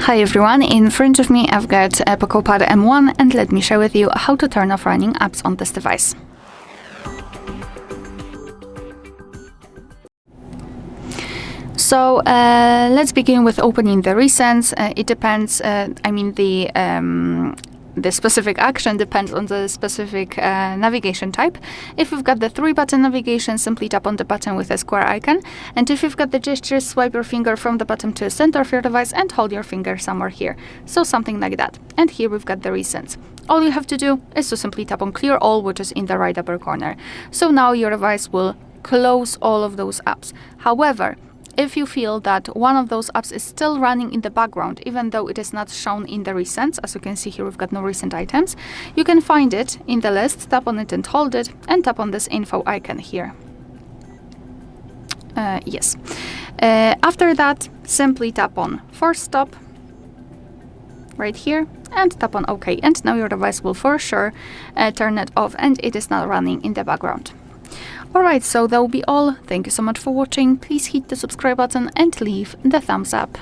Hi everyone, in front of me I've got a POCO Pad M1 and let me share with you how to turn off running apps on this device. So let's begin with opening the recents. It depends, the specific action depends on the specific navigation type. If you've got the 3-button navigation, simply tap on the button with a square icon. And if you've got the gestures, swipe your finger from the bottom to the center of your device and hold your finger somewhere here. So something like that. And here we've got the recents. All you have to do is to simply tap on clear all, which is in the right upper corner. So now your device will close all of those apps. However, if you feel that one of those apps is still running in the background, even though it is not shown in the recents, as you can see here we've got no recent items, you can find it in the list, tap on it and hold it, and tap on this info icon here. After that, simply tap on force stop right here and tap on OK, and now your device will for sure turn it off and it is not running in the background. Alright, so that will be all. Thank you so much for watching. Please hit the subscribe button and leave the thumbs up.